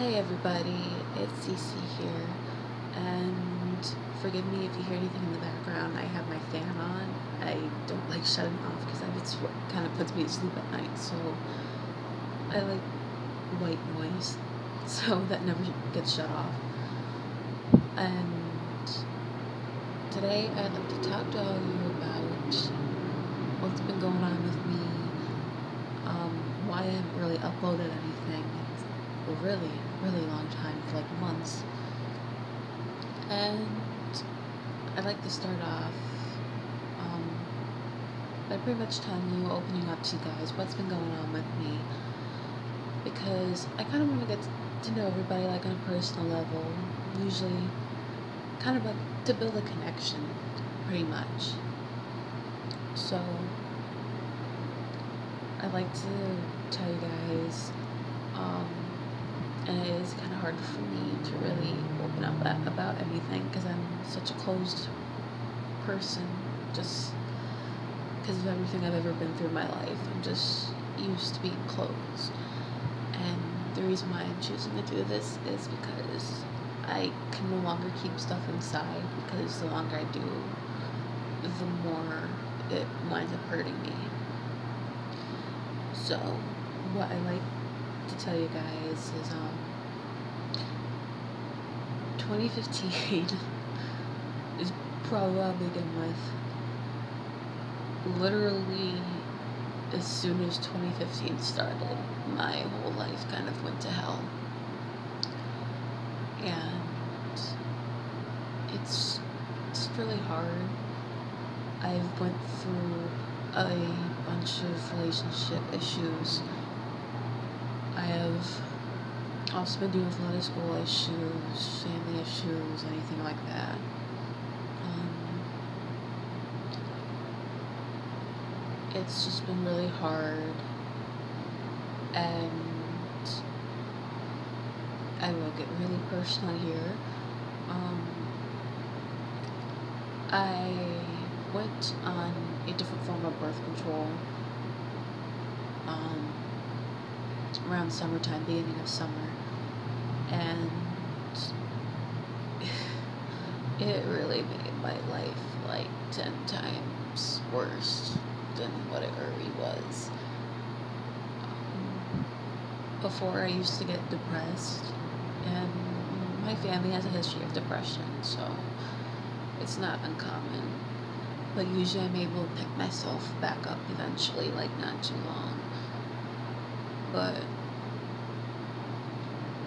Hey everybody, it's Cece here, and forgive me if you hear anything in the background. I have my fan on. I don't like shutting off because it's what kind of puts me to sleep at night, so I like white noise, so that never gets shut off. And today I'd like to talk to all of you about what's been going on with me, why I haven't really uploaded anything in a really long time, for like months. And I'd like to start off by pretty much telling you, opening up to you guys what's been going on with me, because I kind of want to get to know everybody like on a personal level, usually kind of like to build a connection, pretty much. So I'd like to tell you guys, and it is kind of hard for me to really open up about anything because I'm such a closed person, just because of everything I've ever been through in my life. I'm just used to being closed, and the reason why I'm choosing to do this is because I can no longer keep stuff inside, because the longer I do, the more it winds up hurting me. So what I like to tell you guys is 2015 is probably what I'll begin with. Literally, as soon as 2015 started, my whole life kind of went to hell. And it's really hard. I've went through a bunch of relationship issues. I have also been dealing with a lot of school issues, family issues, anything like that. It's just been really hard, and I will get really personal here. I went on a different form of birth control around summertime, beginning of summer, and it really made my life like 10 times worse than what it already was. Before, I used to get depressed, and my family has a history of depression, so it's not uncommon. But usually I'm able to pick myself back up eventually, like not too long. But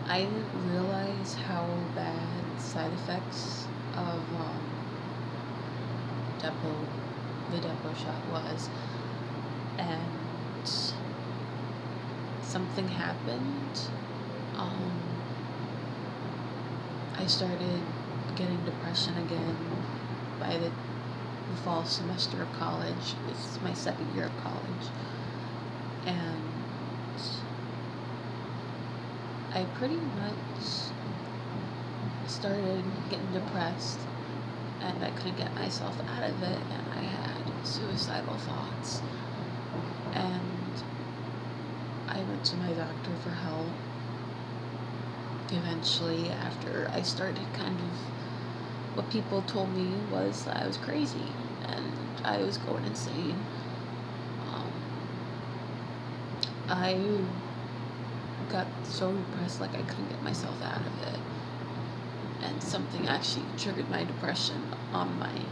I didn't realize how bad side effects of the Depo shot was, and something happened. I started getting depression again by the fall semester of college. It's my second year of college, and I pretty much started getting depressed, and I couldn't get myself out of it, and I had suicidal thoughts, and I went to my doctor for help. Eventually, after I started what people told me was that I was crazy and I was going insane. I got so depressed, like I couldn't get myself out of it, and something actually triggered my depression on my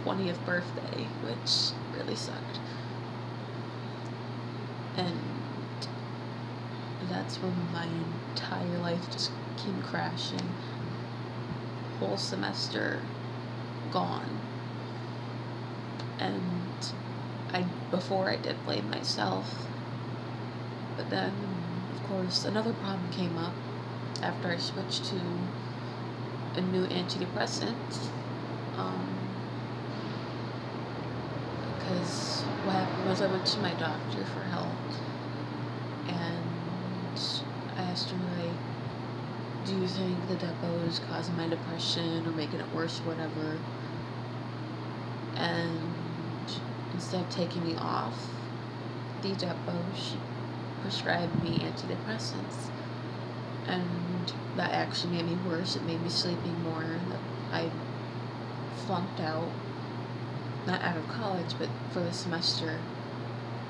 20th birthday, which really sucked. And that's when my entire life just came crashing. Whole semester gone. And before I did blame myself, but then of course another problem came up after I switched to a new antidepressant, because what happened was I went to my doctor for help, and I asked her, like, do you think the Depo is causing my depression or making it worse or whatever? And instead of taking me off the Depo, she prescribed me antidepressants. and that actually made me worse. It made me sleeping more. I flunked out, not out of college, but for the semester,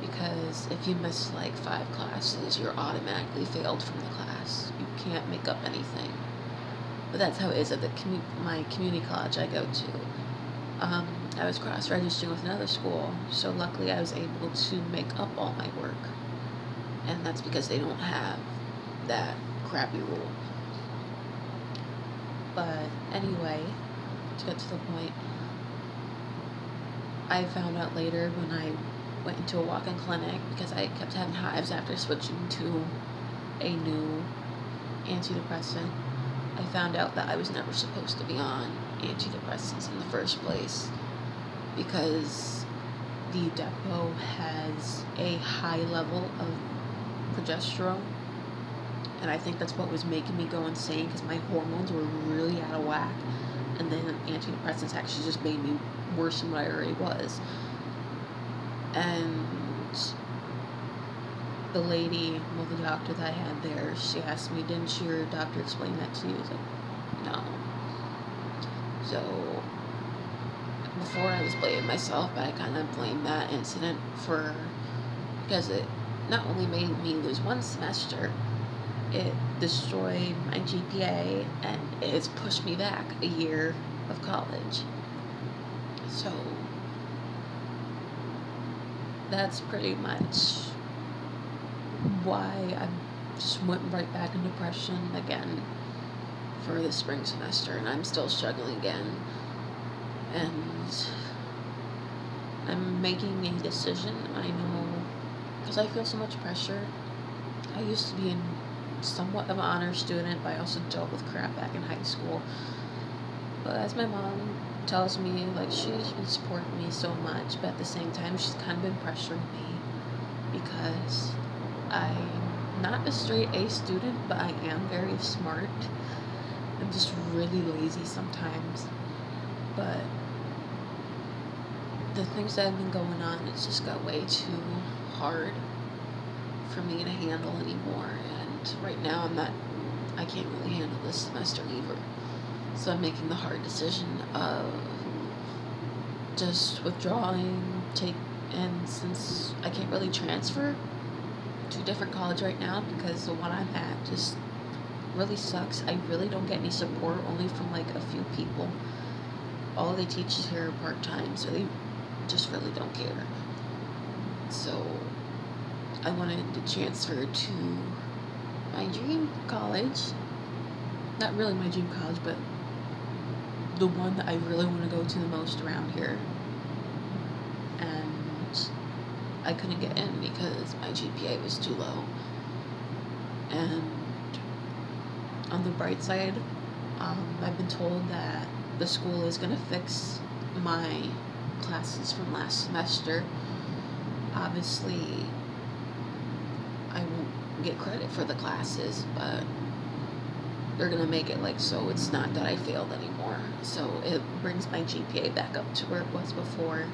because if you miss like 5 classes, you're automatically failed from the class. You can't make up anything. But that's how it is at my community college I go to. I was cross-registering with another school, so luckily I was able to make up all my work. And that's because they don't have that crappy rule. But anyway, to get to the point, I found out later when I went into a walk-in clinic, because I kept having hives after switching to a new antidepressant. I found out that I was never supposed to be on antidepressants in the first place, because the depot has a high level of progesterone, and I think that's what was making me go insane, because my hormones were really out of whack, and then antidepressants actually just made me worse than what I already was. And the lady, well, the doctor that I had there, she asked me, didn't your doctor explain that to you? I was like, no. So before I was blaming myself, but I kind of blamed that incident because it not only made me lose one semester, it destroyed my GPA, and it's pushed me back a year of college. So that's pretty much why I just went right back in depression again for the spring semester, and I'm still struggling again. And I'm making a decision. I know, because I feel so much pressure. I used to be somewhat of an honor student, but I also dealt with crap back in high school. But as my mom tells me, like, she's been supporting me so much, but at the same time, she's kind of been pressuring me, because I'm not a straight A student, but I am very smart. I'm just really lazy sometimes. But the things that have been going on, it's just got way too hard for me to handle anymore. And right now I can't really handle this semester either. So I'm making the hard decision of just withdrawing, and since I can't really transfer to a different college right now because the one I'm at just really sucks. I really don't get any support, only from like a few people. All the teachers here are part-time, so they just really don't care. So I wanted to transfer to my dream college. Not really my dream college, but the one that I really want to go to the most around here. And I couldn't get in because my GPA was too low. And on the bright side, I've been told that the school is going to fix my classes from last semester. Obviously, I won't get credit for the classes, but they're going to make it like so it's not that I failed anymore. So it brings my GPA back up to where it was before,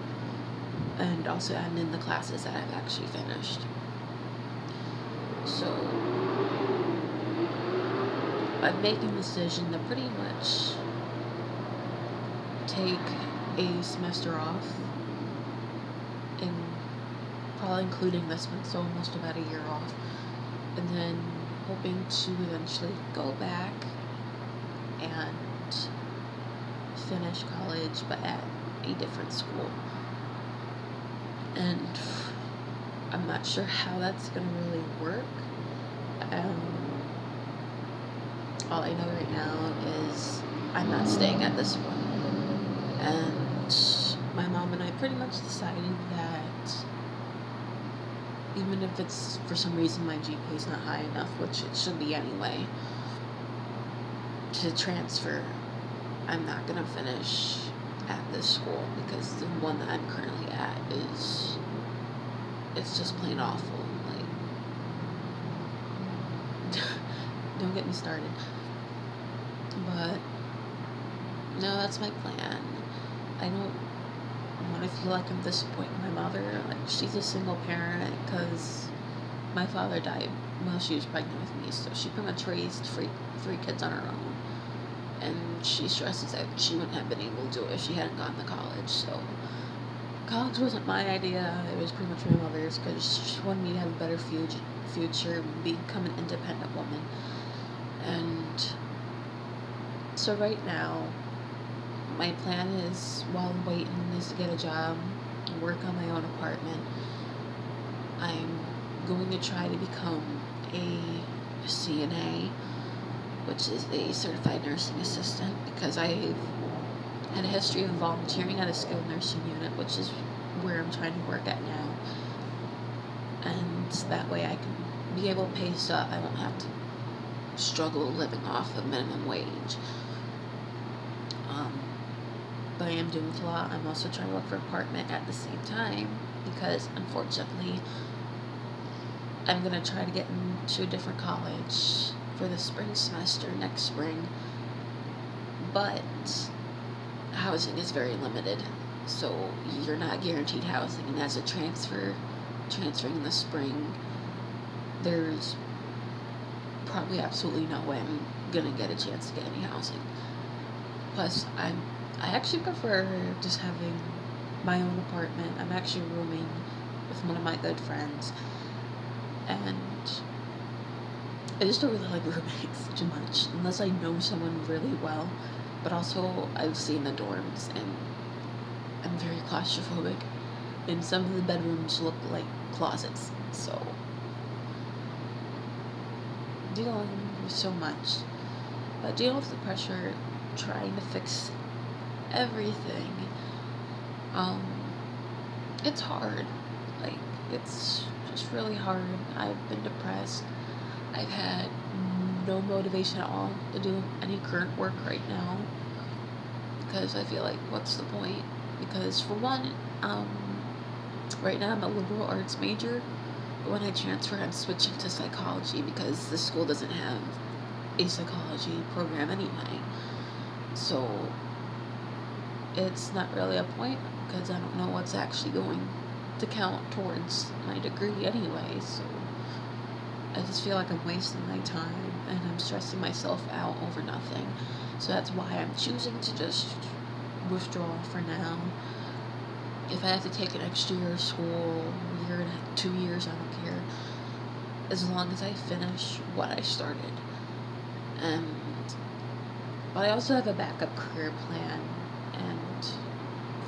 and also adding in the classes that I've actually finished. So I'm making a decision to pretty much take a semester off, and probably including this one, so almost about a year off, and then hoping to eventually go back and finish college, but at a different school. And I'm not sure how that's going to really work. All I know right now is I'm not staying at this one. And my mom and I pretty much decided that even if it's for some reason my GPA is not high enough, which it should be anyway, to transfer, I'm not going to finish at this school, because the one that I'm currently at it's just plain awful. Like, don't get me started. But no, that's my plan. I don't want to feel like I'm disappointing my mother. Like, she's a single parent, because my father died while she was pregnant with me, so she pretty much raised three kids on her own. And she stresses that she wouldn't have been able to do it if she hadn't gone to college. So college wasn't my idea. It was pretty much my mother's, because she wanted me to have a better future and become an independent woman. And so right now, my plan is, while I'm waiting, is to get a job and work on my own apartment. I'm going to try to become a CNA, which is a certified nursing assistant, because I had a history of volunteering at a skilled nursing unit, which is where I'm trying to work at now. And that way I can be able to pay so I won't have to struggle living off of minimum wage. But I am doing a lot. I'm also trying to look for an apartment at the same time, because unfortunately I'm going to try to get into a different college for the spring semester next spring, but housing is very limited, so you're not guaranteed housing, and as a transferring in the spring, there's probably absolutely no way I'm gonna get a chance to get any housing. Plus, I actually prefer just having my own apartment. I'm actually rooming with one of my good friends, and I just don't really like roommates too much, unless I know someone really well. But also, I've seen the dorms, and I'm very claustrophobic, and some of the bedrooms look like closets, so dealing with so much. But dealing with the pressure, trying to fix everything, it's hard. Like, it's just really hard. I've been depressed. I've had no motivation at all to do any current work right now, because I feel like, what's the point? Because for one, right now I'm a liberal arts major, but when I transfer, I'm switching to psychology, because the school doesn't have a psychology program anyway. So it's not really a point, because I don't know what's actually going to count towards my degree anyway. So I just feel like I'm wasting my time, and I'm stressing myself out over nothing. So that's why I'm choosing to just withdraw for now. If I have to take an extra year of school, year and 2 years, I don't care, as long as I finish what I started. But I also have a backup career plan, and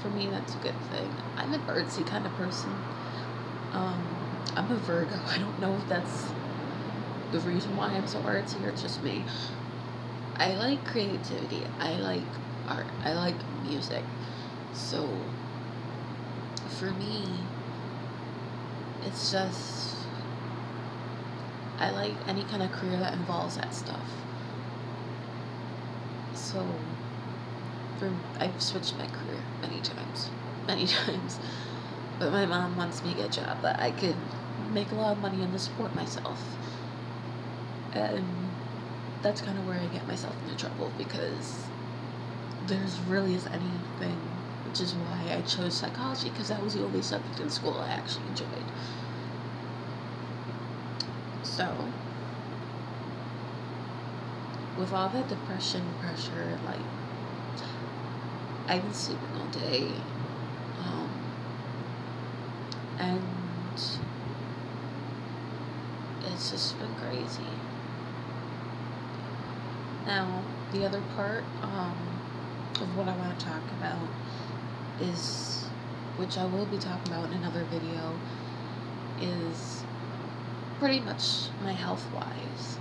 for me, that's a good thing. I'm an artsy kind of person. I'm a Virgo. I don't know if that's the reason why I'm so artsy, or it's just me. I like creativity. I like art. I like music. So for me, it's just, I like any kind of career that involves that stuff. So I've switched my career many times. But my mom wants me to get a job that I could make a lot of money and to support myself. And that's kind of where I get myself into trouble, because there's really is anything, which is why I chose psychology, because that was the only subject in school I actually enjoyed. So with all that depression, pressure, like, I've been sleeping all day, and it's just been crazy. Now, the other part of what I want to talk about is, which I will be talking about in another video, is pretty much my health-wise.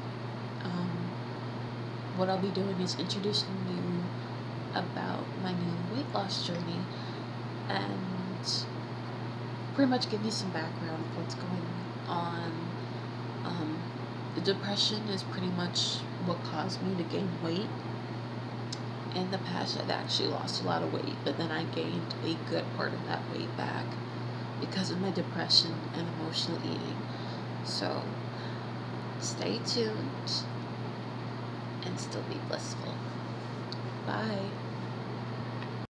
What I'll be doing is introducing you about my new weight loss journey, and pretty much give you some background of what's going on. The depression is pretty much what caused me to gain weight. In the past, I've actually lost a lot of weight, but then I gained a good part of that weight back because of my depression and emotional eating. So stay tuned and still be blissful. Bye.